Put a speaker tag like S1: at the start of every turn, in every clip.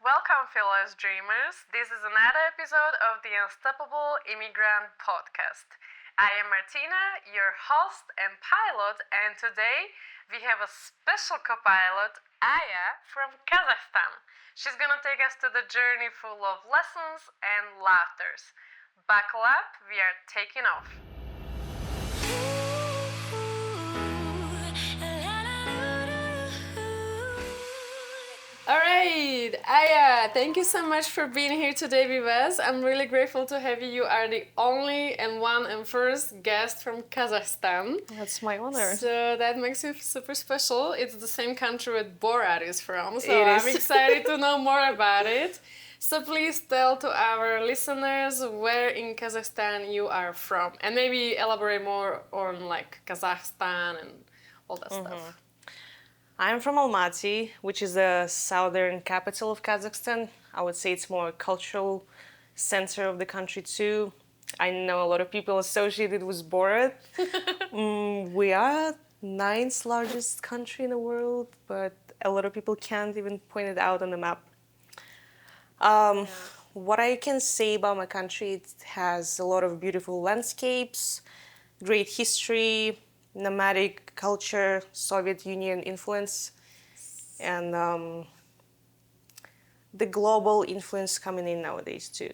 S1: Welcome, fellow dreamers. This is another episode of the Unstoppable Immigrant Podcast. I am Martina, your host and pilot, and today we have a special co-pilot, Aya, from Kazakhstan. She's gonna take us to the journey full of lessons and laughters. Buckle up, we are taking off. All right, Aya, thank you so much for being here today with us. I'm really grateful to have you. You are the only and one and first guest from Kazakhstan.
S2: That's my honor.
S1: So that makes you super special. It's the same country where Borat is from, so
S2: It is.
S1: I'm excited to know more about it. So please tell to our listeners where in Kazakhstan you are from, and maybe elaborate more on like Kazakhstan and all that stuff.
S2: I'm from Almaty, which is the southern capital of Kazakhstan. I would say it's more a cultural center of the country too. I know a lot of people associated with Borat. We are ninth largest country in the world, but a lot of people can't even point it out on the map. What I can say about my country, it has a lot of beautiful landscapes, great history, nomadic culture, Soviet Union influence, and the global influence coming in nowadays too.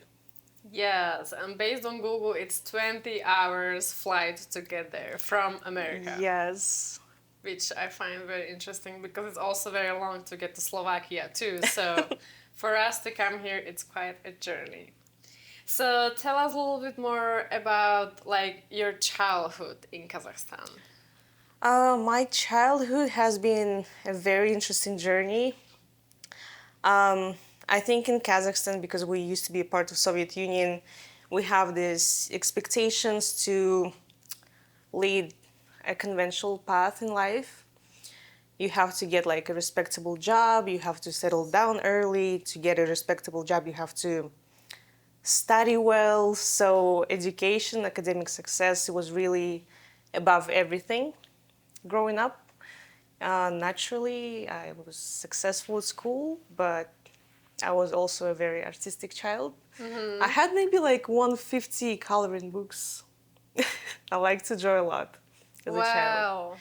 S1: Yes, and based on Google, it's 20 hours flight to get there from America.
S2: Yes.
S1: Which I find very interesting because it's also very long to get to Slovakia too. So for us to come here, it's quite a journey. So tell us a little bit more about like your childhood in Kazakhstan.
S2: My childhood has been a very interesting journey. I think in Kazakhstan, because we used to be a part of Soviet Union, we have these expectations to lead a conventional path in life. You have to get like a respectable job, you have to settle down early. To get a respectable job, you have to study well. So education, academic success was really above everything. Growing up, naturally, I was successful at school, but I was also a very artistic child. I had maybe like 150 coloring books. I like to draw a lot as a child.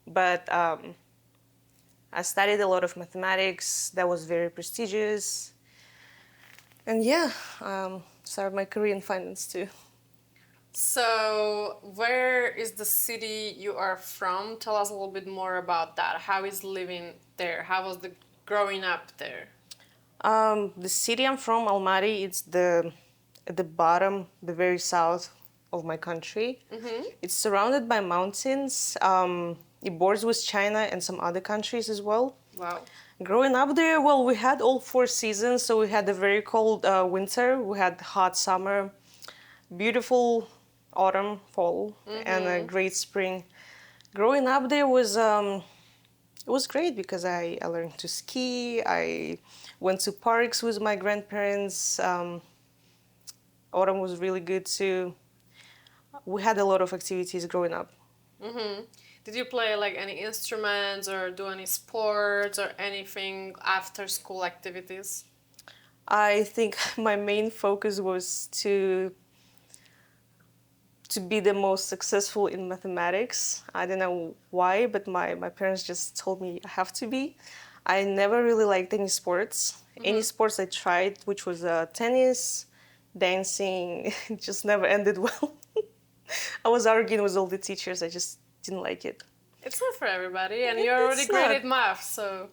S2: But I studied a lot of mathematics. That was very prestigious. And yeah, started my career in finance too.
S1: So where is the city you are from? Tell us a little bit more about that. How is living there? How was the growing up there?
S2: The city I'm from, Almaty, it's at the bottom, the very south of my country. It's surrounded by mountains. It borders with China and some other countries as well.
S1: Wow.
S2: Growing up there, well, we had all 4 seasons. So we had a very cold winter, we had hot summer, beautiful autumn, fall, and a great spring. Growing up there was it was great because I learned to ski. I went to parks with my grandparents. Autumn was really good too. We had a lot of activities growing up.
S1: Did you play like any instruments or do any sports or anything after school activities?
S2: I think my main focus was to be the most successful in mathematics. I don't know why, but my parents just told me I have to be. I never really liked any sports. Any sports I tried, which was tennis, dancing, it just never ended well. I was arguing with all the teachers. I just didn't like it.
S1: It's not for everybody, and you're already
S2: It's
S1: great
S2: not.
S1: at math, so...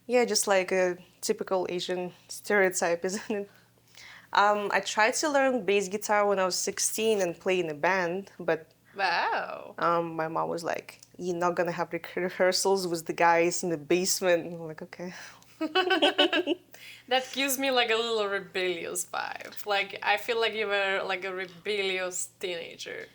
S2: Yeah, just like a typical Asian stereotype, isn't it? I tried to learn bass guitar when I was 16 and play in a band, but
S1: Wow.
S2: my mom was like, "You're not gonna have rehearsals with the guys in the basement." And I'm like, okay.
S1: That gives me like a little rebellious vibe. Like, I feel like you were like a rebellious teenager.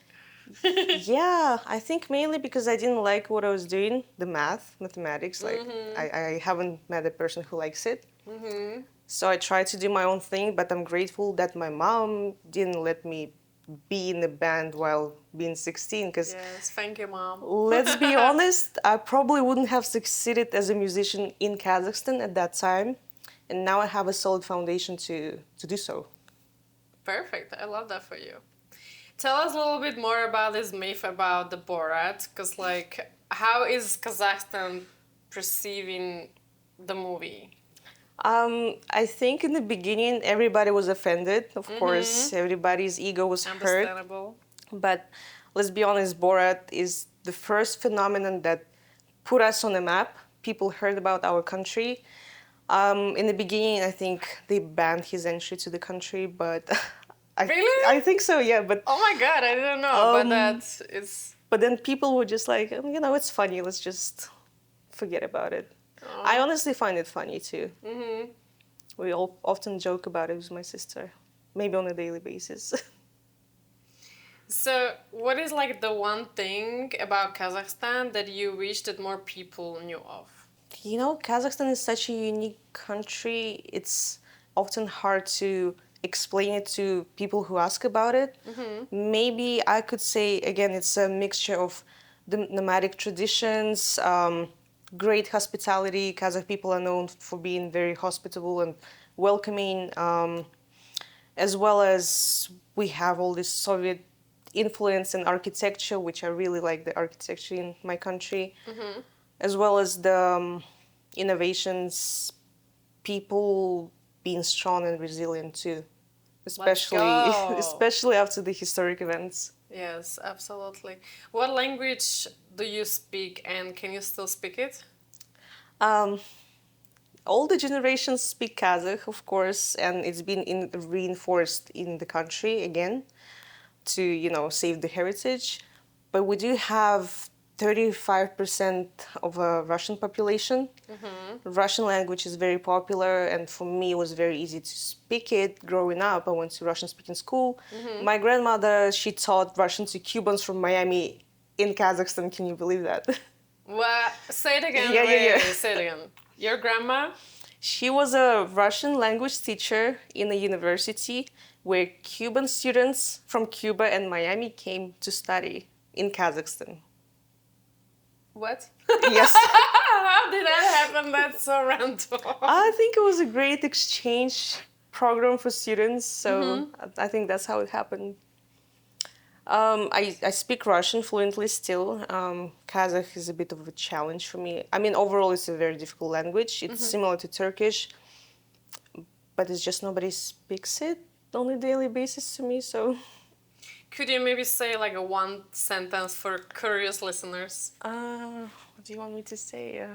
S2: Yeah, I think mainly because I didn't like what I was doing, the mathematics. Like, I haven't met a person who likes it. So I tried to do my own thing, but I'm grateful that my mom didn't let me be in a band while being 16, because
S1: Yes, thank you, Mom.
S2: let's be honest, I probably wouldn't have succeeded as a musician in Kazakhstan at that time and now I have a solid foundation to do so.
S1: Perfect. I love that for you. Tell us a little bit more about this myth about the Borat, because like, how is Kazakhstan perceiving the movie?
S2: I think in the beginning everybody was offended. Of course, everybody's ego was hurt.
S1: Understandable.
S2: But let's be honest, Borat is the first phenomenon that put us on the map. People heard about our country. In the beginning, I think they banned his entry to the country, but
S1: Really?
S2: I think so, yeah. But
S1: Oh my god, I didn't know, but that is.
S2: but then people were just like, it's funny. Let's just forget about it. I honestly find it funny too. We all often joke about it with my sister, maybe on a daily basis.
S1: So, what is like the one thing about Kazakhstan that you wish that more people knew of?
S2: Kazakhstan is such a unique country. It's often hard to explain it to people who ask about it. Maybe I could say, again, it's a mixture of the nomadic traditions, great hospitality. Kazakh people are known for being very hospitable and welcoming, as well as we have all this Soviet influence in architecture, which I really like the architecture in my country, as well as the innovations, people being strong and resilient too, especially after the historic events.
S1: Yes, absolutely. What language do you speak, and can you still speak it?
S2: All the generations speak Kazakh, of course, and it's been reinforced in the country again to save the heritage. But we do have 35% of a Russian population. Russian language is very popular, and for me it was very easy to speak it growing up. I went to Russian speaking school. My grandmother, she taught Russian to Cubans from Miami in Kazakhstan. Can you believe that?
S1: What? Say it again.
S2: Yeah.
S1: Say it again. Your grandma?
S2: She was a Russian language teacher in a university where Cuban students from Cuba and Miami came to study in Kazakhstan.
S1: What?
S2: Yes.
S1: How did that happen? That's so random.
S2: I think it was a great exchange program for students, so I think that's how it happened. I speak Russian fluently still. Kazakh is a bit of a challenge for me. I mean, overall, it's a very difficult language. It's similar to Turkish, but it's just nobody speaks it on a daily basis to me, so...
S1: Could you maybe say like a one sentence for curious listeners?
S2: What do you want me to say?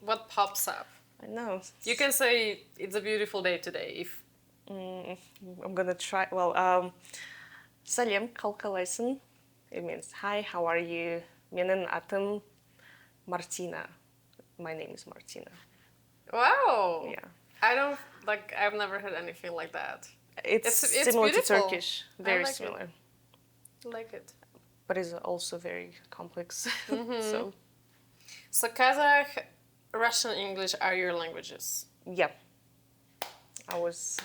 S1: What pops up?
S2: I know.
S1: You can say it's a beautiful day today if...
S2: I'm gonna try. Well, Salem kalkalaysan. It means hi, how are you? Менің атым Martina. My name is Martina.
S1: Wow.
S2: Yeah.
S1: I've never heard anything like that.
S2: It's similar
S1: beautiful.
S2: to Turkish. Very
S1: like
S2: similar.
S1: It. I like it.
S2: But it's also very complex.
S1: So Kazakh, Russian, English are your languages.
S2: Yeah.
S1: That's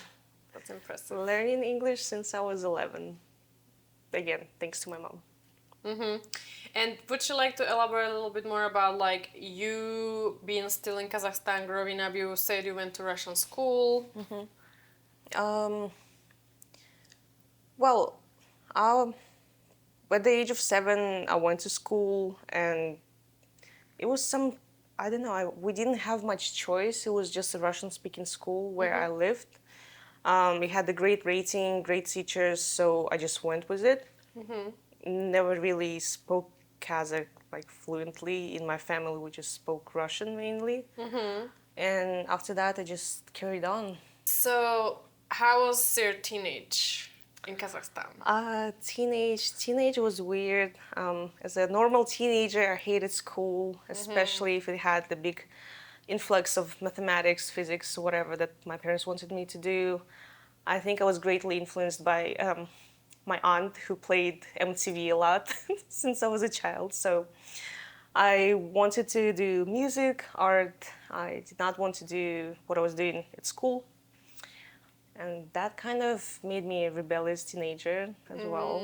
S1: impressive.
S2: Learning English since I was 11. Again, thanks to my mom.
S1: And would you like to elaborate a little bit more about like you being still in Kazakhstan, growing up? You said you went to Russian school.
S2: Well, at the age of 7, I went to school, and it was I don't know, we didn't have much choice. It was just a Russian-speaking school where I lived. We had a great rating, great teachers, so I just went with it. Never really spoke Kazakh like fluently. In my family, we just spoke Russian mainly. And after that, I just carried on.
S1: So, how was your teenage in Kazakhstan?
S2: Teenage was weird. As a normal teenager, I hated school, especially if it had the big influx of mathematics, physics, whatever that my parents wanted me to do. I think I was greatly influenced by my aunt, who played MTV a lot since I was a child. So I wanted to do music, art. I did not want to do what I was doing at school. And that kind of made me a rebellious teenager as well.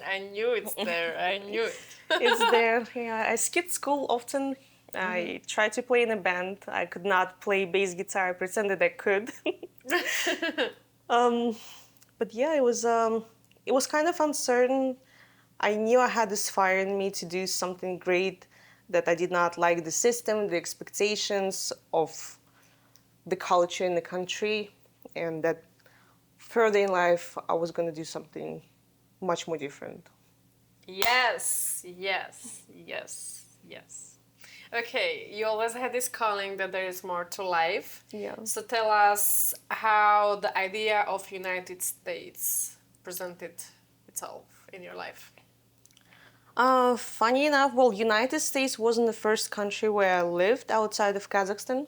S1: I knew it's there. I knew it.
S2: It's there. Yeah, I skipped school often I tried to play in a band. I could not play bass guitar. I pretended I could. But yeah, it was kind of uncertain. I knew I had this fire in me to do something great, that I did not like the system, the expectations of the culture in the country, and that further in life I was going to do something much more different.
S1: Yes, yes, yes, yes. Okay, you always had this calling that there is more to life.
S2: Yeah.
S1: So tell us how the idea of United States presented itself in your life.
S2: Funny enough, well, United States wasn't the first country where I lived outside of Kazakhstan.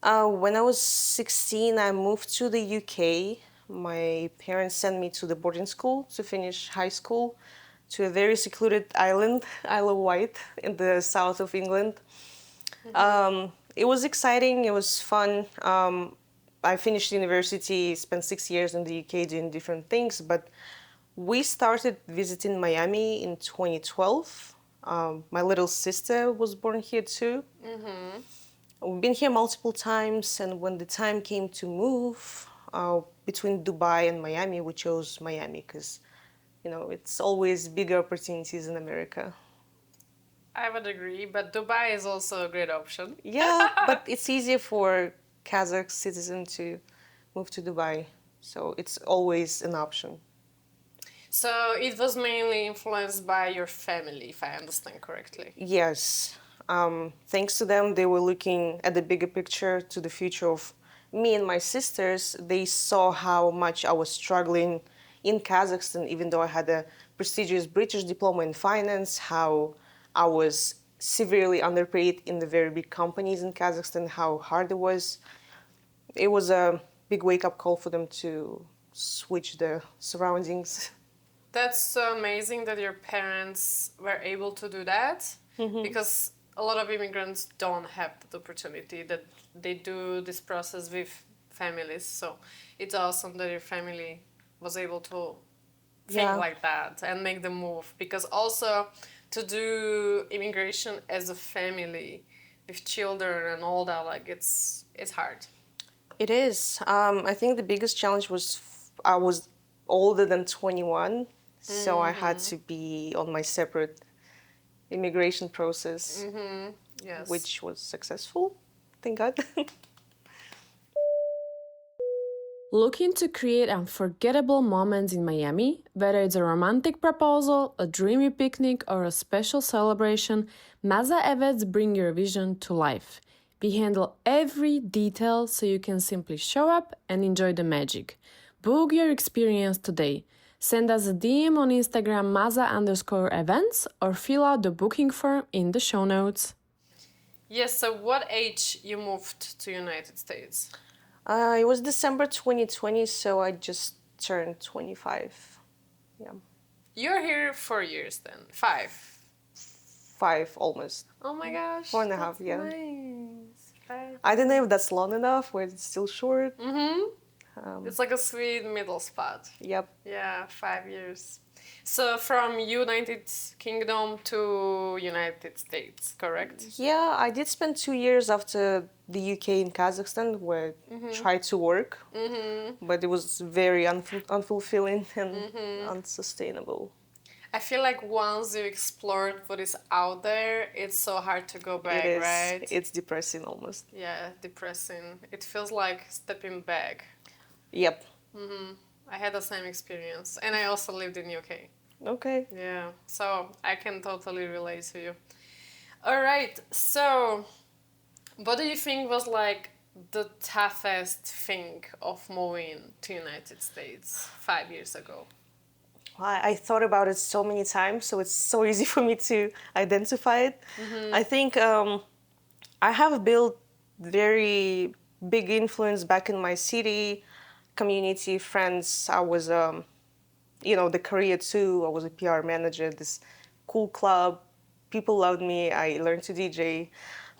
S2: When I was 16, I moved to the UK. My parents sent me to the boarding school to finish high school, to a very secluded island, Isle of Wight, in the south of England. It was exciting, it was fun. I finished university, spent 6 years in the UK doing different things, but we started visiting Miami in 2012. My little sister was born here too. We've been here multiple times, and when the time came to move between Dubai and Miami, we chose Miami because, you know, it's always bigger opportunities in America.
S1: I would agree, but Dubai is also a great option.
S2: Yeah, but it's easier for Kazakh citizens to move to Dubai, so it's always an option.
S1: So it was mainly influenced by your family, if I understand correctly.
S2: Yes. Thanks to them, they were looking at the bigger picture, to the future of me and my sisters. They saw how much I was struggling in Kazakhstan, even though I had a prestigious British diploma in finance, how I was severely underpaid in the very big companies in Kazakhstan, how hard it was. It was a big wake-up call for them to switch the surroundings.
S1: That's so amazing that your parents were able to do that, because a lot of immigrants don't have that opportunity, that they do this process with families. So it's awesome that your family was able to think like that and make the move, because also to do immigration as a family with children and all that, like it's hard.
S2: It is. I think the biggest challenge was I was older than 21, so I had to be on my separate immigration process,
S1: Yes.
S2: which was successful, thank God.
S1: Looking to create unforgettable moments in Miami, whether it's a romantic proposal, a dreamy picnic, or a special celebration, MAZA events bring your vision to life. We handle every detail so you can simply show up and enjoy the magic. Book your experience today. Send us a DM on Instagram MAZA_events or fill out the booking form in the show notes. Yes, so what age you moved to United States?
S2: It was December 2020, so I just turned 25. Yeah.
S1: You're here 4 years then. 5.
S2: 5 almost.
S1: Oh my gosh.
S2: 4.5, yeah.
S1: Nice. 5.
S2: I don't know if that's long enough, or it's still short.
S1: It's like a sweet middle spot.
S2: Yep.
S1: Yeah, 5 years. So from United Kingdom to United States, correct?
S2: Yeah, I did spend 2 years after the UK in Kazakhstan, where I tried to work, but it was very unfulfilling and unsustainable.
S1: I feel like once you explored what is out there, it's so hard to go back,
S2: It is.
S1: right?
S2: It's depressing almost.
S1: Yeah, depressing. It feels like stepping back.
S2: Yep.
S1: I had the same experience, and I also lived in UK.
S2: Okay.
S1: Yeah, so I can totally relate to you. All right, so what do you think was like the toughest thing of moving to United States 5 years ago?
S2: I thought about it so many times, so it's so easy for me to identify it. I think I have built very big influence back in my city, community, friends. I was, the career too. I was a PR manager at this cool club. People loved me. I learned to DJ.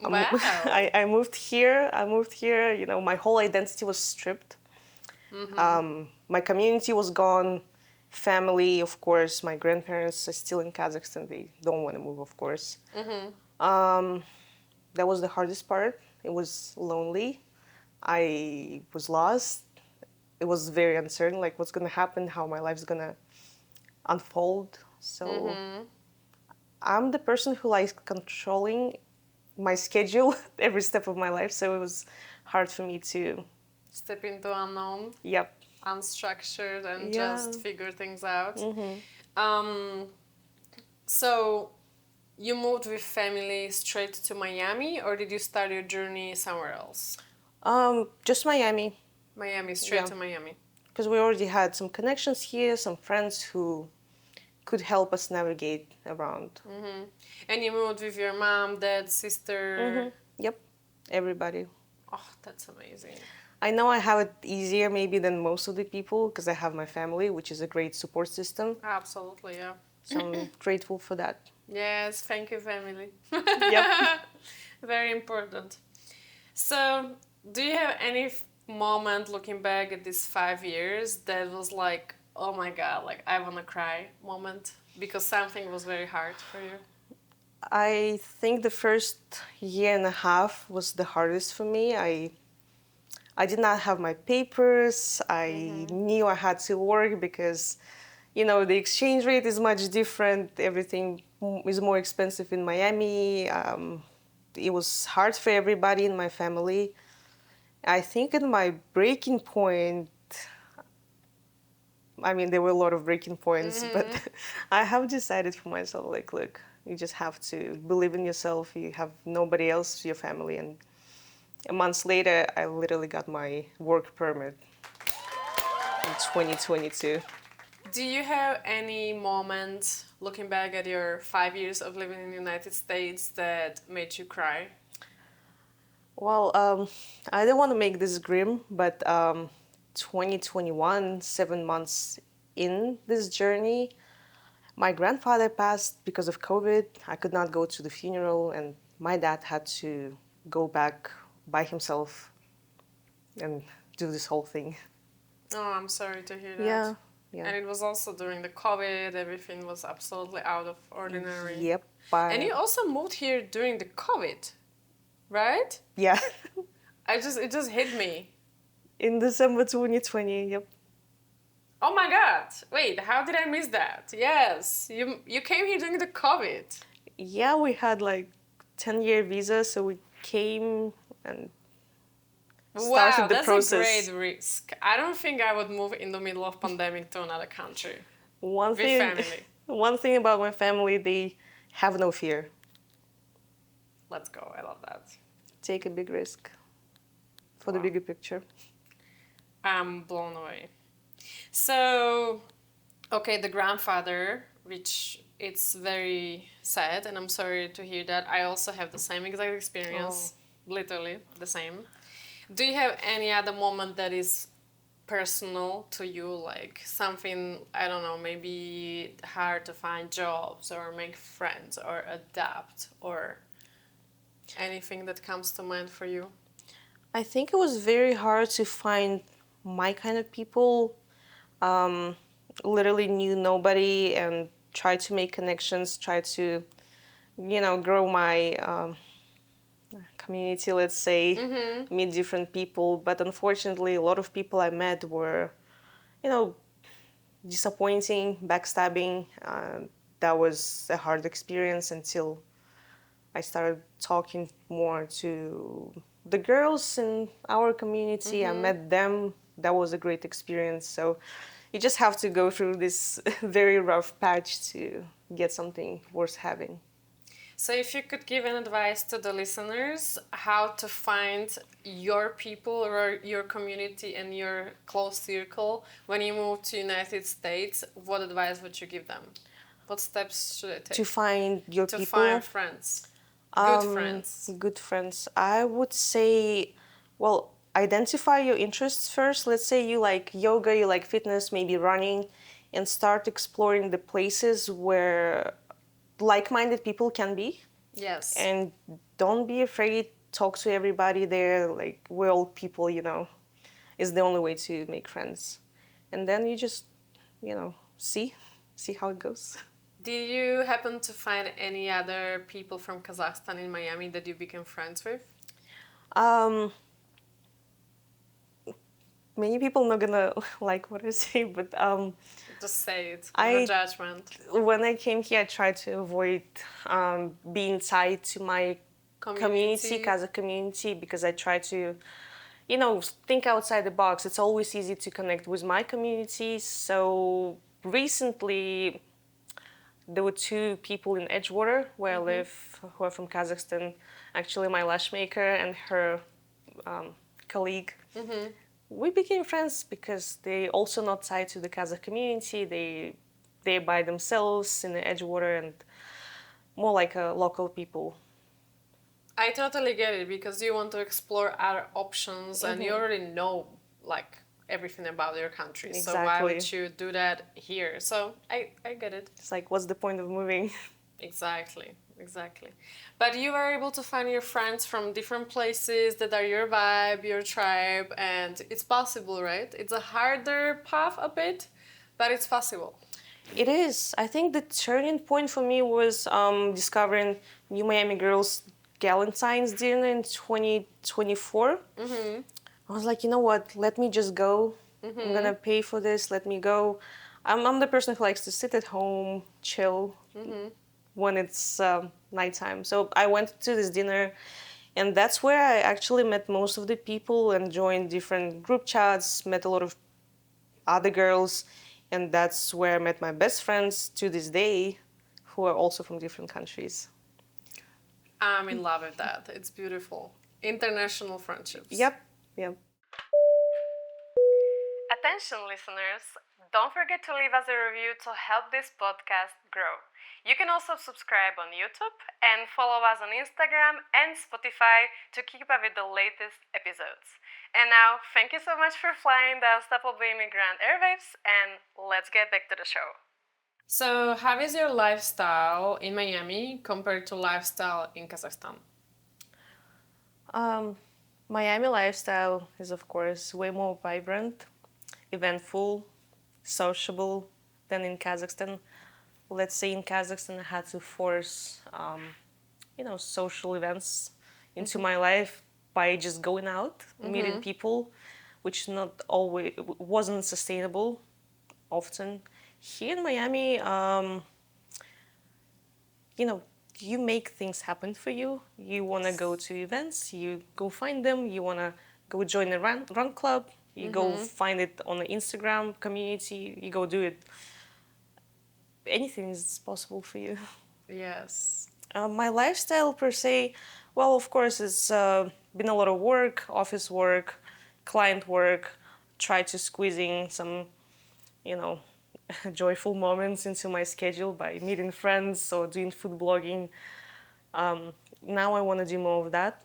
S1: Wow.
S2: I moved here. My whole identity was stripped. My community was gone. Family, of course. My grandparents are still in Kazakhstan. They don't want to move, of course. that was the hardest part. It was lonely. I was lost. It was very uncertain, like what's gonna happen, how my life's gonna unfold. So I'm the person who likes controlling my schedule every step of my life. So it was hard for me to,
S1: Step into unknown,
S2: yep,
S1: unstructured, and
S2: yeah.
S1: just figure things out. Um, so you moved with family straight to Miami, or did you start your journey somewhere else?
S2: Just Miami,
S1: Miami, straight
S2: Yeah.
S1: to Miami.
S2: because we already had some connections here, some friends who could help us navigate around.
S1: And you moved with your mom, dad, sister.
S2: Yep, everybody.
S1: Oh, that's amazing.
S2: I know I have it easier maybe than most of the people because I have my family, which is a great support system.
S1: Absolutely, yeah.
S2: So I'm grateful for that.
S1: Yes, thank you, family.
S2: Yep.
S1: Very important. So, do you have any moment looking back at these 5 years that was like, oh my god, like I wanna cry moment because something was very hard for you?
S2: I think the first year and a half was the hardest for me. I did not have my papers. I knew I had to work because, the exchange rate is much different. Everything is more expensive in Miami. It was hard for everybody in my family. I think at my breaking point, I mean, there were a lot of breaking points, but I have decided for myself, like, look, you just have to believe in yourself. You have nobody else, your family. And months later, I literally got my work permit in 2022.
S1: Do you have any moment looking back at your 5 years of living in the United States that made you cry?
S2: Well, I don't want to make this grim, but 2021, 7 months in this journey, my grandfather passed because of COVID. I could not go to the funeral, and my dad had to go back by himself and do this whole thing.
S1: Oh, I'm sorry to hear that.
S2: Yeah, yeah.
S1: And it was also during the COVID, everything was absolutely out of ordinary.
S2: Yep.
S1: And you also moved here during the COVID, right?
S2: Yeah.
S1: It just hit me.
S2: In December 2020, yep.
S1: Oh my god. Wait, how did I miss that? Yes. You came here during the COVID.
S2: Yeah, we had like 10-year visa, so we came and started
S1: Wow,
S2: the
S1: that's
S2: process.
S1: a great risk. I don't think I would move in the middle of pandemic to another country.
S2: One
S1: With
S2: thing,
S1: family.
S2: one thing about my family, they have no fear.
S1: Let's go. I love that.
S2: Take a big risk for the
S1: Wow.
S2: bigger picture.
S1: I'm blown away. So, okay, the grandfather, which it's very sad, and I'm sorry to hear that. I also have the same exact experience, literally the same. Do you have any other moment that is personal to you, like something, I don't know, maybe hard to find jobs or make friends or adapt or anything that comes to mind for you?
S2: I think it was very hard to find my kind of people. Literally knew nobody and tried to make connections, tried to, grow my community, let's say, meet different people. But unfortunately, a lot of people I met were, disappointing, backstabbing. That was a hard experience until I started talking more to the girls in our community. I met them. That was a great experience. So you just have to go through this very rough patch to get something worth having.
S1: So, if you could give an advice to the listeners how to find your people or your community and your close circle when you move to United States, what advice would you give them? What steps should I take
S2: To find your
S1: to
S2: people.
S1: find friends, good friends?
S2: Good friends. I would say, well, identify your interests first. Let's say you like yoga, you like fitness, maybe running, and start exploring the places where like-minded people can be.
S1: Yes.
S2: And don't be afraid. Talk to everybody there. Like, we're all people, is the only way to make friends. And then you just, see how it goes.
S1: Did you happen to find any other people from Kazakhstan in Miami that you became friends with?
S2: Um, Many people not gonna like what I say, but
S1: Just say it, no
S2: I
S1: judgment.
S2: when I came here, I tried to avoid being tied to my community, Kazakh community, because I try to, think outside the box. It's always easy to connect with my community. So recently, there were two people in Edgewater, where I live, who are from Kazakhstan. Actually, my lash maker and her colleague. We became friends because they also not tied to the Kazakh community. They're by themselves in the Edgewater and more like local people.
S1: I totally get it because you want to explore other options and you already know like everything about your country. So why would you do that here? So I get it.
S2: It's like, what's the point of moving?
S1: Exactly. But you were able to find your friends from different places that are your vibe, your tribe, and it's possible, right? It's a harder path a bit, but it's possible.
S2: It is. I think the turning point for me was discovering New Miami Girls Galentine's dinner in 2024. I was like, you know what? Let me just go. I'm gonna pay for this. Let me go. I'm the person who likes to sit at home, chill when it's nighttime. So I went to this dinner, and that's where I actually met most of the people and joined different group chats. Met a lot of other girls, and that's where I met my best friends to this day, who are also from different countries.
S1: I'm in love with that. It's beautiful. International friendships.
S2: Yep.
S1: Attention, listeners. Don't forget to leave us a review to help this podcast grow. You can also subscribe on YouTube and follow us on Instagram and Spotify to keep up with the latest episodes. And now, thank you so much for flying the Unstoppable Immigrant airwaves, and let's get back to the show. So, how is your lifestyle in Miami compared to lifestyle in Kazakhstan?
S2: Miami lifestyle is, of course, way more vibrant, eventful, sociable than in Kazakhstan. Let's say in Kazakhstan, I had to force, social events into my life by just going out, meeting people, which not always wasn't sustainable often. Here in Miami, you make things happen for you. You want to go to events, you go find them. You want to go join a run club, you go find it on the Instagram community, you go do it. Anything is possible for you.
S1: Yes.
S2: My lifestyle per se, well, of course, it's been a lot of work, office work, client work, try to squeeze in some, joyful moments into my schedule by meeting friends or doing food blogging. Now I want to do more of that,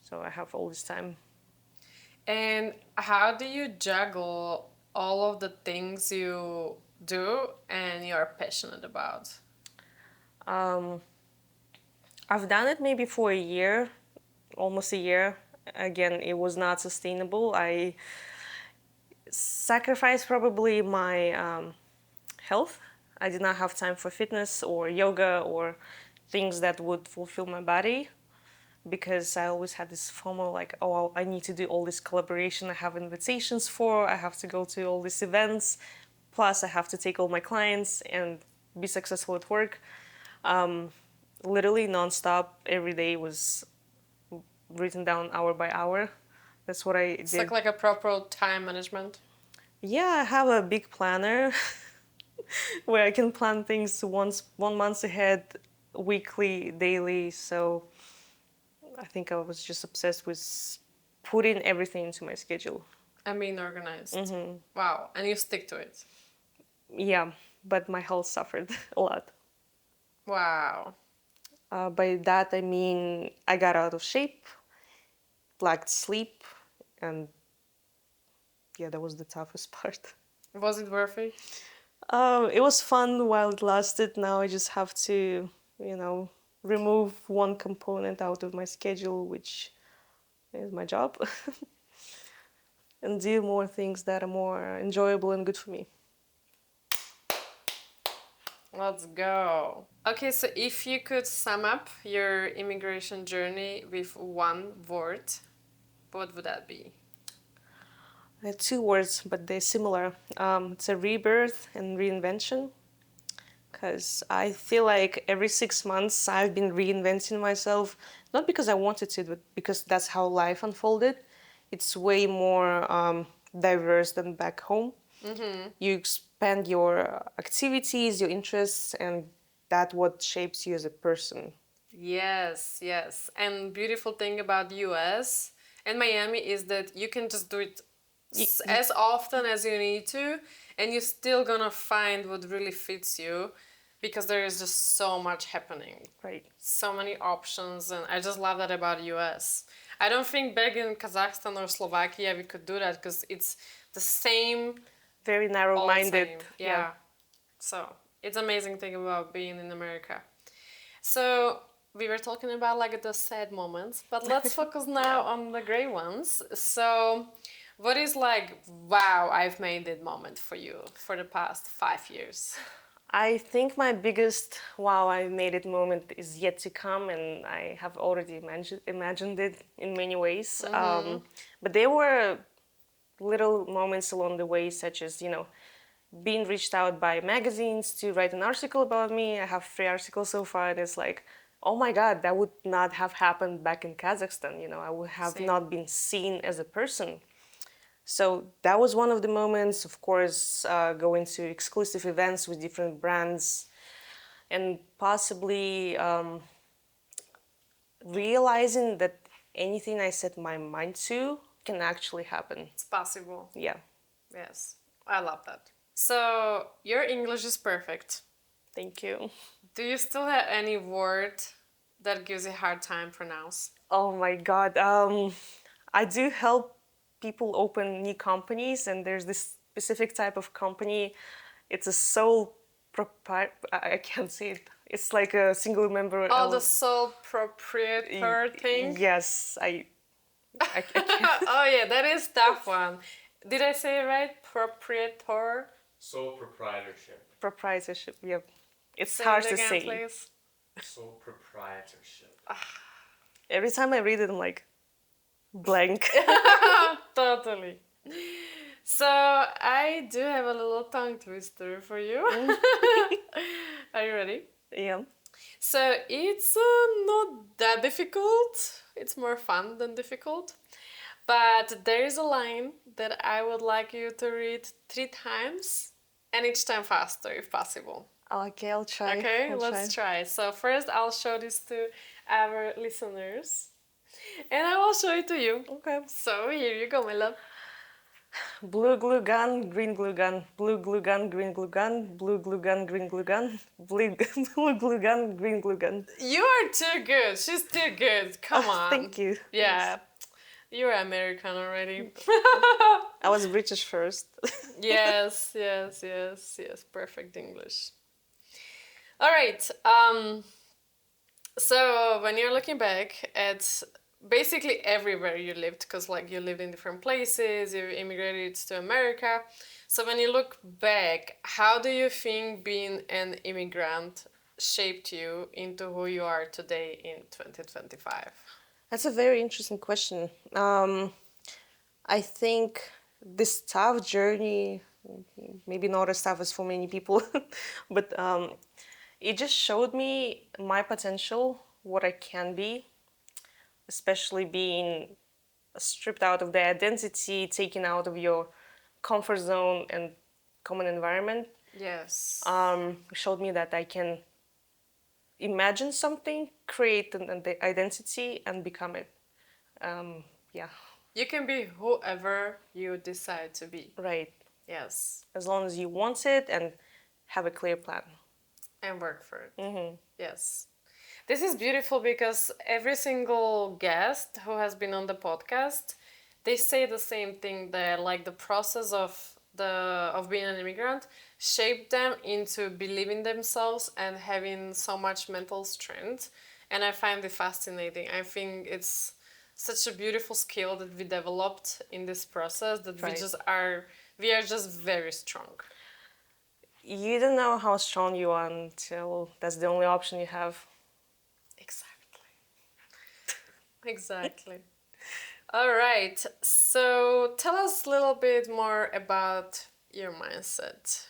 S2: so I have all this time.
S1: And how do you juggle all of the things you do and you're passionate about?
S2: I've done it maybe for a year, almost a year. Again, it was not sustainable. I sacrificed probably my health. I did not have time for fitness or yoga or things that would fulfill my body, because I always had this FOMO, like, oh, I need to do all this collaboration I have invitations for, I have to go to all these events, plus I have to take all my clients and be successful at work. Literally nonstop, every day was written down hour by hour. That's what I did.
S1: It's like a proper time management.
S2: Yeah, I have a big planner where I can plan things 1 month ahead, weekly, daily. So I think I was just obsessed with putting everything into my schedule.
S1: And being organized. Wow. And you stick to it.
S2: Yeah, but my health suffered a lot.
S1: Wow.
S2: By that I mean I got out of shape, lacked sleep, and yeah, that was the toughest part.
S1: Was it worth it?
S2: It was fun while it lasted. Now I just have to, remove one component out of my schedule, which is my job, and do more things that are more enjoyable and good for me.
S1: Let's go. Okay, so if you could sum up your immigration journey with one word, what would that be?
S2: They're two words, but they're similar. It's a rebirth and reinvention. Because I feel like every 6 months I've been reinventing myself, not because I wanted to, but because that's how life unfolded. It's way more diverse than back home. You expand your activities, your interests, and that what shapes you as a person.
S1: Yes, yes. And beautiful thing about US and Miami is that you can just do it as often as you need to, and you're still gonna find what really fits you because there is just so much happening.
S2: Right.
S1: So many options, and I just love that about US. I don't think back in Kazakhstan or Slovakia we could do that because it's the same
S2: Very
S1: all the
S2: narrow-minded.
S1: time. Yeah. So it's amazing thing about being in America. So we were talking about like the sad moments, but let's focus now on the great ones. So what is like, wow, I've made it moment for you for the past 5 years?
S2: I think my biggest wow, I made it moment is yet to come, and I have already imagined it in many ways. But there were little moments along the way, such as, being reached out by magazines to write an article about me. I have 3 articles so far, and it's like, oh my God, that would not have happened back in Kazakhstan. I would have
S1: Same.
S2: not been seen as a person. So that was one of the moments. Of course, going to exclusive events with different brands, and possibly realizing that anything I set my mind to can actually happen.
S1: It's possible.
S2: Yeah.
S1: Yes, I love that. So your English is perfect.
S2: Thank you.
S1: Do you still have any word that gives you a hard time pronounce?
S2: Oh my God. I do help people open new companies, and there's this specific type of company. It's a sole I can't say it. It's like a single member.
S1: Oh, the sole proprietor thing?
S2: Yes, I can't.
S1: Oh yeah, that is tough one. Did I say it right? Proprietor?
S3: Sole proprietorship.
S2: Proprietorship. Yep. It's
S1: Say
S2: hard
S1: it
S2: to
S1: again,
S2: say.
S1: please.
S3: Sole proprietorship.
S2: Every time I read it, I'm like blank.
S1: Totally. So I do have a little tongue twister for you. Are you ready?
S2: Yeah.
S1: So it's not that difficult. It's more fun than difficult. But there is a line that I would like you to read 3 times, and each time faster if possible.
S2: Okay, I'll try.
S1: Okay,
S2: I'll
S1: let's try. So first I'll show this to our listeners, and I will show it to you.
S2: Okay.
S1: So here you go, my love.
S2: Blue glue gun, green glue gun, blue glue gun, green glue gun, blue glue gun, green glue gun, blue glue gun, green glue gun.
S1: You are too good. She's too good. Come on.
S2: Thank you.
S1: Yeah. You're American already.
S2: I was British first.
S1: Yes, yes, yes, yes. Perfect English. All right. So when you're looking back at basically everywhere you lived, because like you lived in different places, you immigrated to America. So when you look back, how do you think being an immigrant shaped you into who you are today in 2025?
S2: That's a very interesting question. I think this tough journey, maybe not as tough as for many people, but it just showed me my potential, what I can be, especially being stripped out of the identity, taken out of your comfort zone and common environment.
S1: Yes.
S2: Showed me that I can imagine something, create an identity, and become it. Yeah.
S1: You can be whoever you decide to be.
S2: Right.
S1: Yes.
S2: As long as you want it and have a clear plan.
S1: And work for it.
S2: Mm-hmm.
S1: Yes. This is beautiful because every single guest who has been on the podcast, they say the same thing, that like the process of being an immigrant shaped them into believing themselves and having so much mental strength. And I find it fascinating. I think it's such a beautiful skill that we developed in this process, that
S2: Right.
S1: we are just very strong.
S2: You don't know how strong you are until that's the only option you have.
S1: Exactly. Exactly. All right. So tell us a little bit more about your mindset,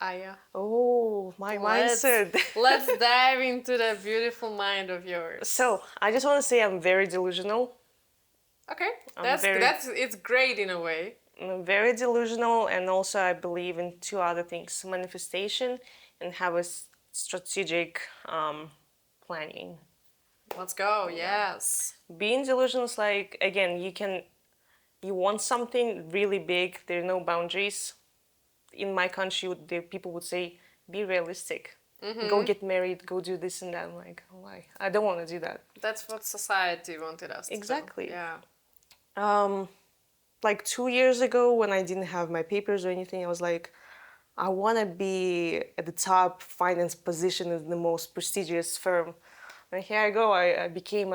S1: Aya.
S2: Oh, my mindset.
S1: Let's dive into the beautiful mind of yours.
S2: So, I just want to say I'm very delusional.
S1: Okay,
S2: I'm very
S1: it's great in a way.
S2: I'm very delusional, and also I believe in two other things: manifestation and have a strategic planning.
S1: Let's go. Yes.
S2: Being delusional is like, again, you want something really big. There are no boundaries. In my country, the people would say, "Be realistic. Go get married. Go do this and that." I'm like, why? I don't want to do that.
S1: That's what society wanted us to do.
S2: Exactly.
S1: Yeah.
S2: Like 2 years ago, when I didn't have my papers or anything, I was like, I want to be at the top finance position in the most prestigious firm. And here I go. I became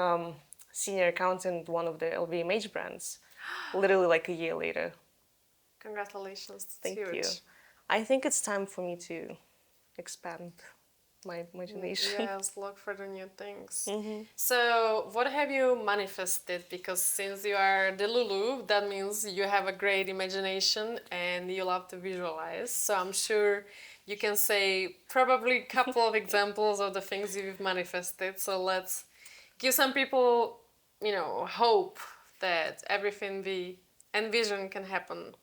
S2: senior accountant, one of the LVMH brands, literally like a year later.
S1: Congratulations. It's
S2: Thank
S1: huge.
S2: you. I think it's time for me to expand my imagination.
S1: Yes, look for the new things. So, what have you manifested? Because since you are the Lulu, that means you have a great imagination and you love to visualize. So, I'm sure you can say probably a couple of examples of the things you've manifested. So, let's give some people, hope that everything we envision can happen.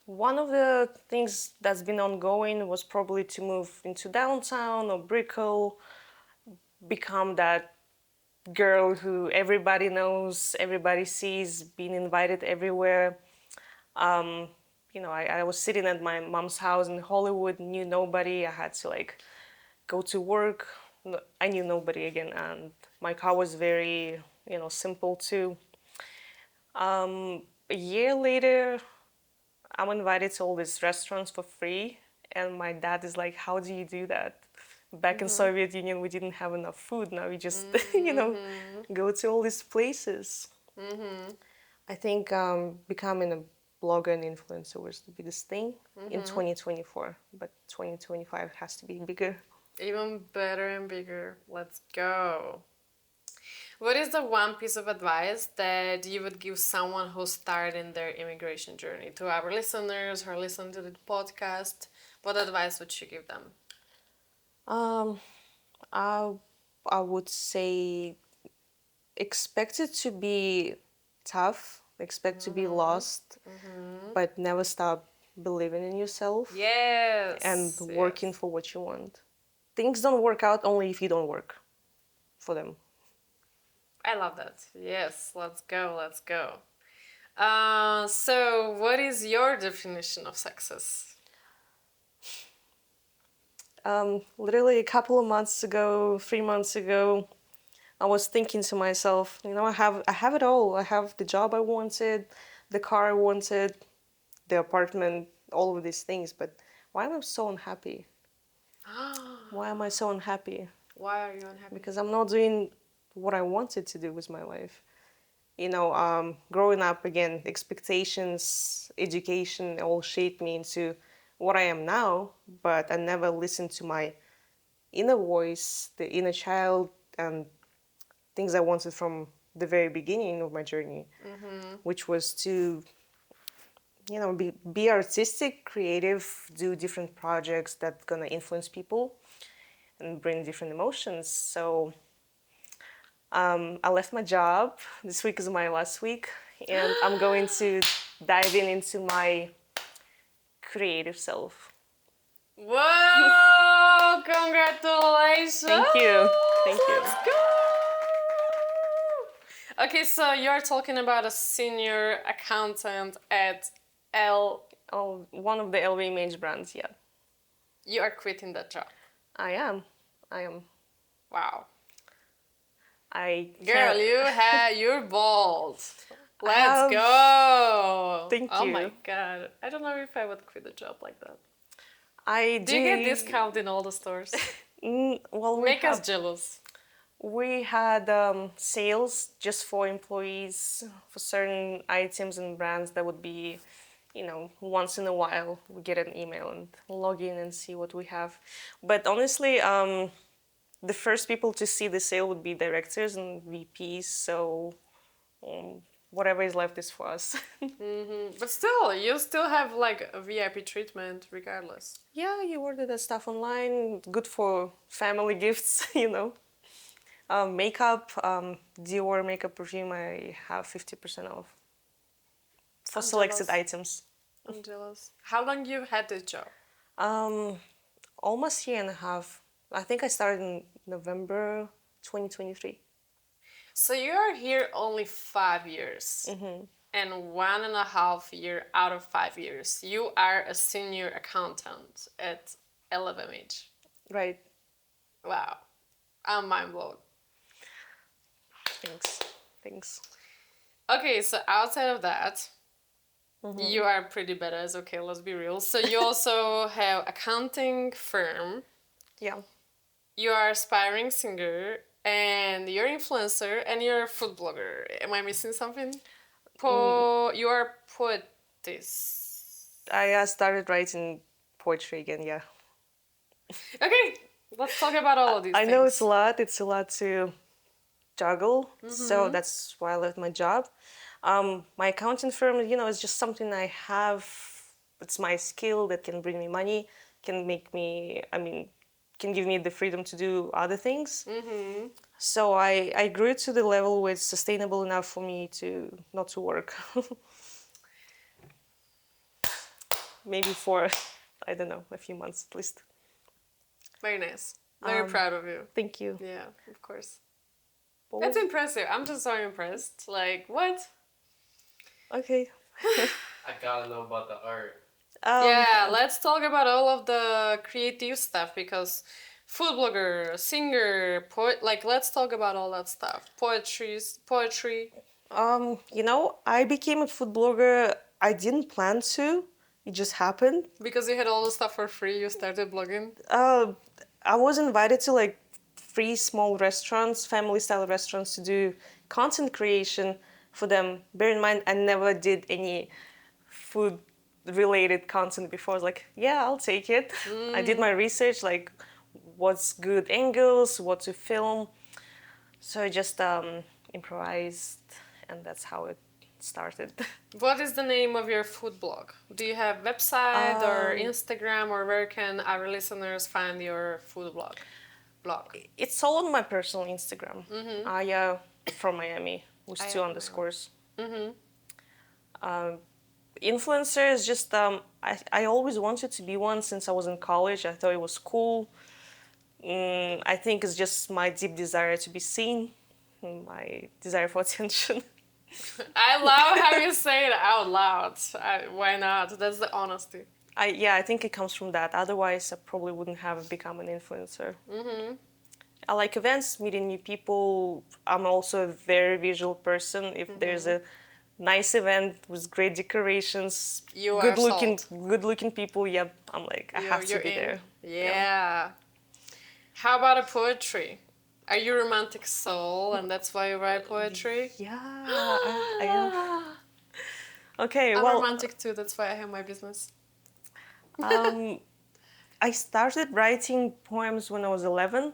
S2: One of the things that's been ongoing was probably to move into downtown or Brickell, become that girl who everybody knows, everybody sees, being invited everywhere. I was sitting at my mom's house in Hollywood, knew nobody. I had to go to work. I knew nobody again, and my car was very, simple too. A year later, I'm invited to all these restaurants for free, and my dad is like, "How do you do that? Back in Soviet Union, we didn't have enough food. Now we just, go to all these places." I think becoming a blogger and influencer was the biggest thing in 2024, but 2025 has to be bigger.
S1: Even better and bigger. Let's go. What is the one piece of advice that you would give someone who's starting their immigration journey? To our listeners who are listening to the podcast, what advice would you give them?
S2: Um, I, I would say expect it to be tough, expect to be lost, but never stop believing in yourself
S1: Yes.
S2: and working for what you want. Things don't work out only if you don't work for them.
S1: I love that. Yes, let's go, let's go. So, what is your definition of success?
S2: Literally a couple of months ago, 3 months ago, I was thinking to myself, I have it all. I have the job I wanted, the car I wanted, the apartment, all of these things. But why am I so unhappy? Why am I so unhappy?
S1: Why are you unhappy?
S2: Because I'm not doing what I wanted to do with my life. Growing up, again, expectations, education all shaped me into what I am now, but I never listened to my inner voice, the inner child, and things I wanted from the very beginning of my journey, which was to, be artistic, creative, do different projects that gonna influence people and bring different emotions. So I left my job. This week is my last week, and I'm going to dive into my creative self.
S1: Whoa! Congratulations!
S2: Thank you. Thank you.
S1: Let's go! Okay, so you're talking about a senior accountant at
S2: One of the LVMH brands, yeah.
S1: You are quitting that job.
S2: I am.
S1: Wow.
S2: Girl,
S1: You're bold. Let's go.
S2: Thank
S1: Oh
S2: you.
S1: my god. I don't know if I would quit a job like that.
S2: Do
S1: you get discount in all the stores?
S2: Well,
S1: Make us jealous.
S2: We had sales just for employees for certain items and brands that would be once in a while we get an email and log in and see what we have. But honestly, the first people to see the sale would be directors and VPs. So whatever is left is for us.
S1: But still, you still have like a VIP treatment regardless.
S2: Yeah, you order the stuff online. Good for family gifts, Makeup, Dior makeup perfume, I have 50% off for
S1: I'm
S2: selected
S1: jealous.
S2: items.
S1: I'm jealous. How long you've had this job?
S2: Um, Almost year and a half. I think I started in November 2023.
S1: So you are here only 5 years. And 1.5 year out of 5 years, you are a senior accountant at LVMH.
S2: Right.
S1: Wow. I'm mind blown.
S2: Thanks.
S1: Okay, so outside of that, you are pretty badass. Okay, let's be real. So you also have accounting firm.
S2: Yeah.
S1: You are aspiring singer, and you're influencer, and you're a food blogger. Am I missing something? You are poetess.
S2: I started writing poetry again, yeah.
S1: Okay, let's talk about all of these
S2: I
S1: things.
S2: know it's a lot to juggle, so that's why I left my job. My accounting firm, is just something I have. It's my skill that can bring me money, can give me the freedom to do other things. So I grew to the level where it's sustainable enough for me to not to work. Maybe for, I don't know, a few months at least.
S1: Very nice. Very proud of you.
S2: Thank you.
S1: Yeah, of course. That's impressive. I'm just so impressed. Like, what?
S2: Okay.
S3: I gotta know about the art.
S1: Yeah, let's talk about all of the creative stuff because food blogger, singer, poet, like let's talk about all that stuff. Poetry.
S2: I became a food blogger. I didn't plan to. It just happened.
S1: Because you had all the stuff for free, you started blogging.
S2: I was invited to like 3 small restaurants, family-style restaurants, to do content creation for them. Bear in mind, I never did any food-related content before. I was like, yeah, I'll take it. I did my research, like what's good angles, what to film. So I just improvised, and that's how it started.
S1: What is the name of your food blog? Do you have website or Instagram, or where can our listeners find your food blog?
S2: It's all on my personal Instagram. Aya from Miami with 2 underscores. Influencer is just I always wanted to be one since I was in college. I thought it was cool. I think it's just my deep desire to be seen, my desire for attention.
S1: I love how you say it out loud. Why not? That's the honesty.
S2: I think it comes from that. Otherwise, I probably wouldn't have become an influencer. I like events, meeting new people. I'm also a very visual person. If there's a nice event with great decorations, good-looking people, yep, I'm like, I have to be there.
S1: Yeah. How about a poetry? Are you romantic soul and that's why you write poetry?
S2: Yeah, I am. Okay,
S1: I'm
S2: well,
S1: romantic too, that's why I have my business.
S2: I started writing poems when I was 11.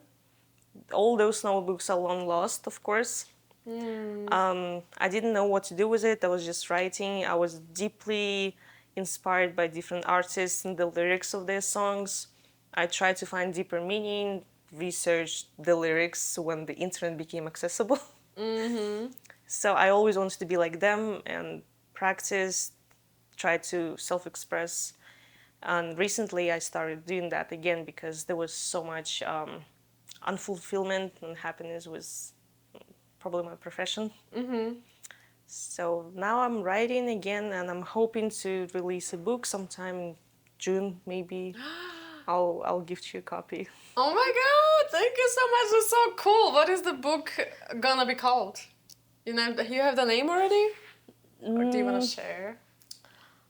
S2: All those notebooks are long lost, of course. I didn't know what to do with it. I was just writing. I was deeply inspired by different artists and the lyrics of their songs. I tried to find deeper meaning, researched the lyrics when the internet became accessible. So I always wanted to be like them and practice, try to self-express. And recently I started doing that again because there was so much unfulfillment and happiness was probably my profession. So now I'm writing again and I'm hoping to release a book sometime in June, maybe. I'll gift you a copy.
S1: Oh my god, thank you so much. That's so cool. What is the book gonna be called? You have the name already? Or do you want to share?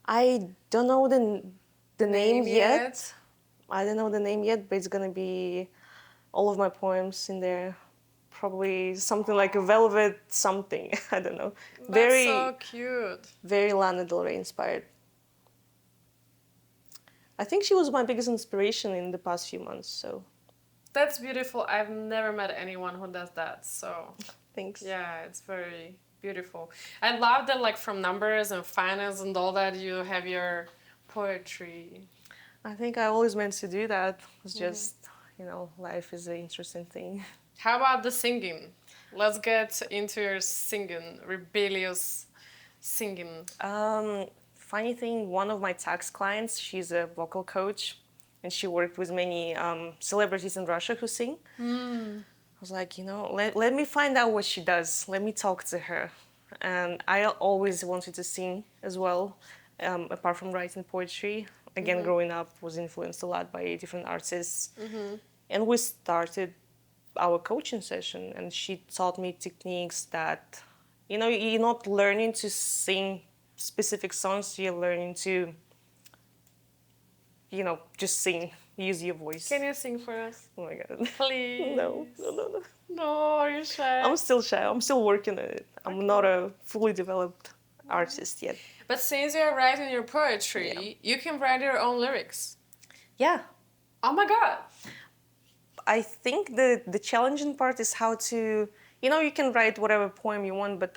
S2: I don't know the name yet. I don't know the name yet, but it's gonna be all of my poems in there. Probably something like a velvet something. I don't know.
S1: That's so cute.
S2: Very Lana Del Rey inspired. I think she was my biggest inspiration in the past few months. So
S1: That's beautiful. I've never met anyone who does that. So
S2: thanks.
S1: yeah, it's very beautiful. I love that, like from numbers and finance and all that, you have your poetry.
S2: I think I always meant to do that. It's just, life is an interesting thing.
S1: How about the singing? Let's get into your singing, rebellious singing.
S2: Funny thing, one of my tax clients, she's a vocal coach, and she worked with many celebrities in Russia who sing. I was like, let me find out what she does. Let me talk to her. And I always wanted to sing as well, apart from writing poetry. Again, growing up, was influenced a lot by different artists. And we started our coaching session, and she taught me techniques that, you're not learning to sing specific songs, you're learning to, just sing, use your voice.
S1: Can you sing for us?
S2: Oh my God.
S1: Please.
S2: No.
S1: No, are you shy?
S2: I'm still shy. I'm still working on it. I'm not a fully developed artist yet.
S1: But since you're writing your poetry, you can write your own lyrics.
S2: Yeah.
S1: Oh my God.
S2: I think the challenging part is how to, you can write whatever poem you want, but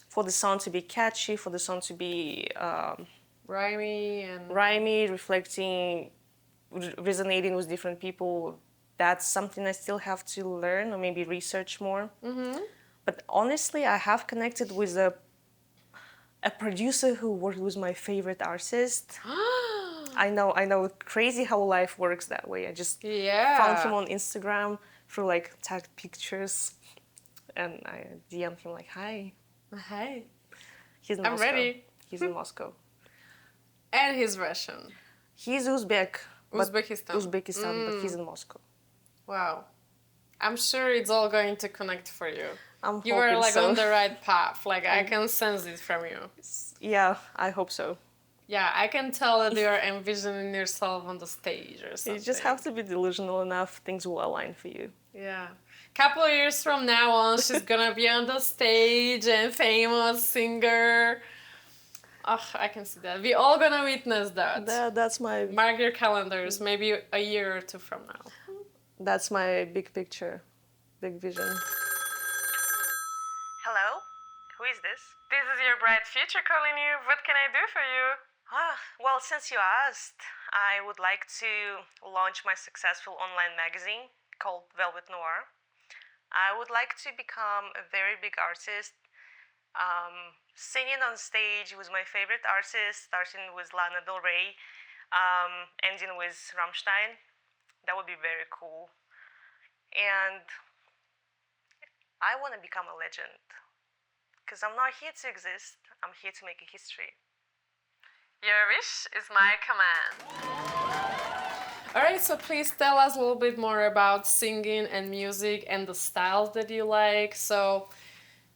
S2: for the song to be catchy, for the song to be
S1: rhymey,
S2: reflecting, resonating with different people, that's something I still have to learn or maybe research more. But honestly, I have connected with a producer who worked with my favorite artist. I know, crazy how life works that way. I just found him on Instagram through like tagged pictures, and I DM'd him like, hi.
S1: Hi.
S2: He's in
S1: I'm
S2: Moscow.
S1: ready.
S2: He's in Moscow.
S1: And he's Russian.
S2: He's Uzbek.
S1: Uzbekistan.
S2: But he's in Moscow.
S1: Wow. I'm sure it's all going to connect for you. You are
S2: hoping
S1: like
S2: so.
S1: on the right path. Like I can sense it from you.
S2: Yeah, I hope so.
S1: Yeah, I can tell that you're envisioning yourself on the stage or something.
S2: You just have to be delusional enough, things will align for you.
S1: Yeah. Couple of years from now on, she's gonna be on the stage and famous singer. Oh, I can see that. We all gonna witness that.
S2: That's my...
S1: Mark your calendars, maybe a year or two from now.
S2: That's my big picture, big vision. Hello? Who is this?
S1: This is your bright future calling you. What can I do for you?
S2: Well, since you asked, I would like to launch my successful online magazine called Velvet Noir. I would like to become a very big artist, singing on stage with my favorite artists, starting with Lana Del Rey, ending with Rammstein. That would be very cool. And I want to become a legend, because I'm not here to exist, I'm here to make a history.
S1: Your wish is my command. Alright, so please tell us a little bit more about singing and music and the styles that you like. So,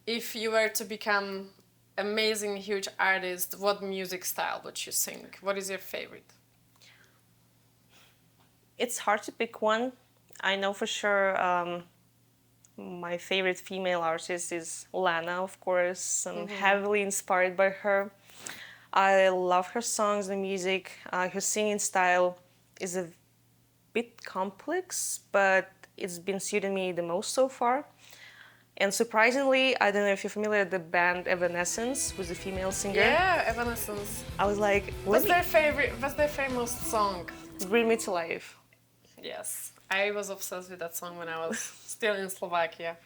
S1: if you were to become amazing, huge artist, what music style would you sing? What is your favorite?
S2: It's hard to pick one. I know for sure my favorite female artist is Lana, of course. I'm heavily inspired by her. I love her songs and music. Her singing style is a bit complex, but it's been suiting me the most so far. And surprisingly, I don't know if you're familiar with the band Evanescence with the female singer.
S1: Yeah, Evanescence.
S2: I was like,
S1: What's their famous song?
S2: Bring Me to Life.
S1: Yes, I was obsessed with that song when I was still in Slovakia.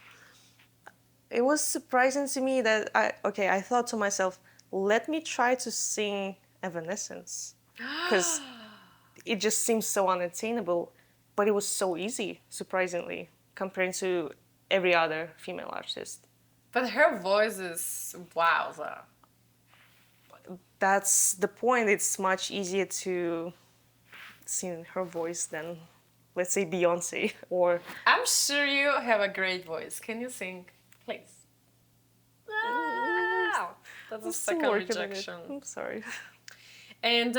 S2: It was surprising to me that I thought to myself, let me try to sing Evanescence, because it just seems so unattainable, but it was so easy, surprisingly, compared to every other female artist.
S1: But her voice is wowza.
S2: That's the point. It's much easier to sing her voice than, let's say, Beyonce or...
S1: I'm sure you have a great voice. Can you sing, please? That's a second rejection.
S2: I'm sorry.
S1: And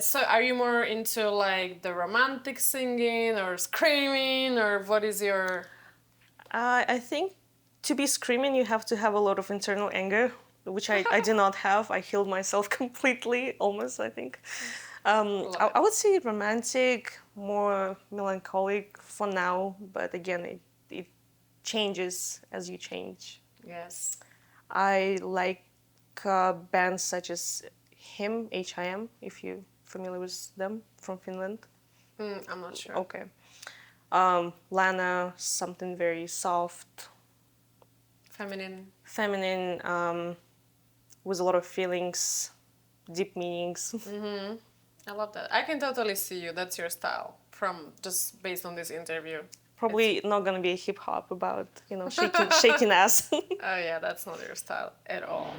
S1: so are you more into like the romantic singing or screaming, or what is your...
S2: I think to be screaming, you have to have a lot of internal anger, which I do not have. I healed myself completely, almost, I think. I would say romantic, more melancholic for now, but again, it changes as you change.
S1: Yes.
S2: I like bands such as Him, if you're familiar with them, from Finland.
S1: I'm not sure.
S2: Okay. Lana, something very soft,
S1: Feminine.
S2: with a lot of feelings, deep meanings.
S1: I love that. I can totally see you. That's your style from just based on this interview.
S2: Probably not gonna be hip hop about shaking ass.
S1: Oh yeah, that's not your style at all.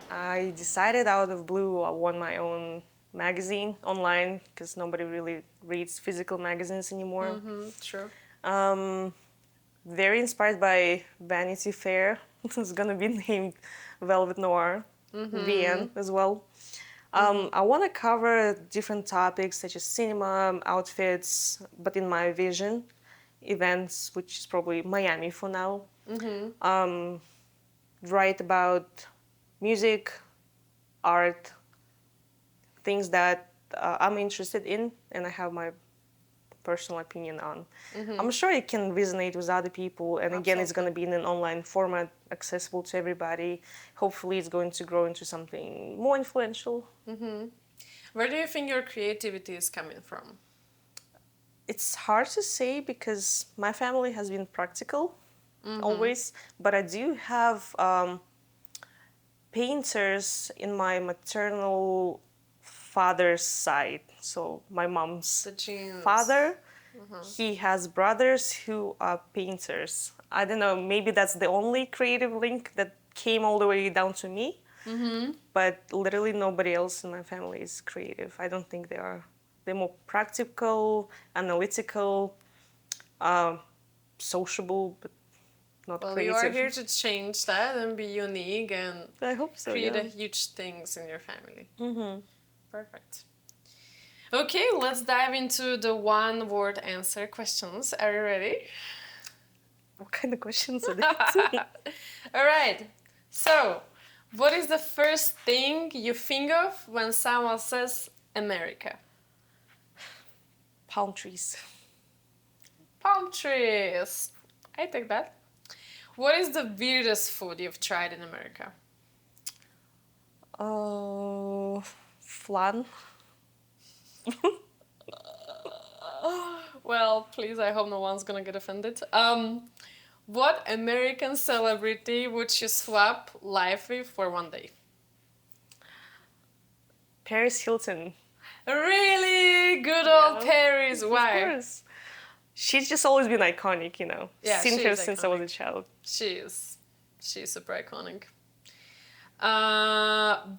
S2: I decided out of blue I want my own magazine online because nobody really reads physical magazines anymore.
S1: True.
S2: Very inspired by Vanity Fair. It's gonna be named Velvet Noir, VN as well. I want to cover different topics such as cinema, outfits, but in my vision, events, which is probably Miami for now. Write about music, art, things that I'm interested in and I have my personal opinion on. I'm sure it can resonate with other people, and again, it's going to be in an online format, accessible to everybody. Hopefully, it's going to grow into something more influential.
S1: Where do you think your creativity is coming from?
S2: It's hard to say because my family has been practical always, but I do have painters in my maternal father's side. So my mom's
S1: The genes.
S2: father, he has brothers who are painters. I don't know, maybe that's the only creative link that came all the way down to me. But literally nobody else in my family is creative. I don't think they are. They're more practical, analytical, sociable, but not
S1: Well,
S2: creative.
S1: you are here to change that and be unique and
S2: I hope so,
S1: create
S2: yeah.
S1: a huge things in your family. Perfect. Okay, let's dive into the one-word answer questions. Are you ready?
S2: What kind of questions are these?
S1: All right. So, what is the first thing you think of when someone says America?
S2: Palm trees.
S1: Palm trees. I take that. What is the weirdest food you've tried in America?
S2: Flan.
S1: Well, please, I hope no one's gonna get offended. What American celebrity would you swap life with for one day?
S2: Paris Hilton.
S1: Really good old Paris. Why?
S2: Of course. She's just always been iconic,
S1: Yeah,
S2: Seen
S1: she
S2: her
S1: is
S2: since I was a
S1: iconic.
S2: child.
S1: She's super iconic.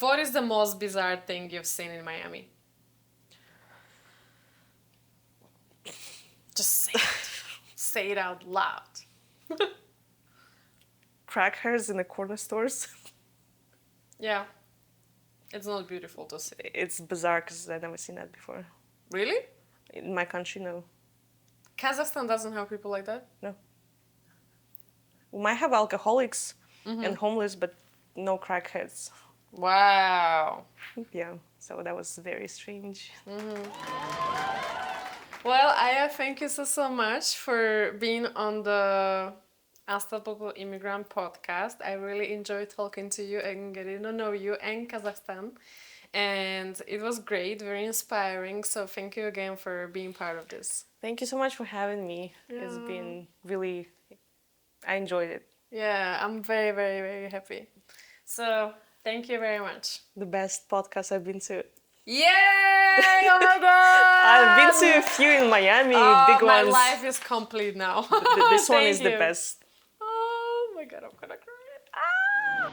S1: What is the most bizarre thing you've seen in Miami? Just say it. Say it out loud.
S2: Crackers in the corner stores.
S1: Yeah. It's not beautiful to see.
S2: It's bizarre because I've never seen that before.
S1: Really?
S2: In my country, no.
S1: Kazakhstan doesn't have people like that?
S2: No. We might have alcoholics and homeless, but no crackheads.
S1: Wow.
S2: Yeah, so that was very strange.
S1: Well, Aya, thank you so much for being on the Unstoppable Immigrant Podcast. I really enjoyed talking to you and getting to know you and Kazakhstan. And it was great, very inspiring. So thank you again for being part of this.
S2: Thank you so much for having me. It's been really, I enjoyed it.
S1: Yeah, I'm very, very, very happy. So thank you very much.
S2: The best podcast I've been to.
S1: Yay! Oh my god!
S2: I've been to a few in Miami, big
S1: my
S2: ones.
S1: life is complete now.
S2: This one is
S1: Thank
S2: the
S1: you.
S2: best.
S1: Oh my god, I'm gonna cry.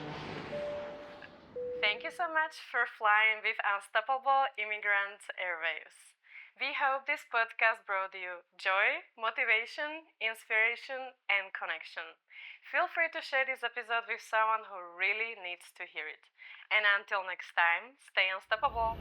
S4: Thank you so much for flying with Unstoppable Immigrant Airwaves. We hope this podcast brought you joy, motivation, inspiration, and connection. Feel free to share this episode with someone who really needs to hear it. And until next time, stay unstoppable.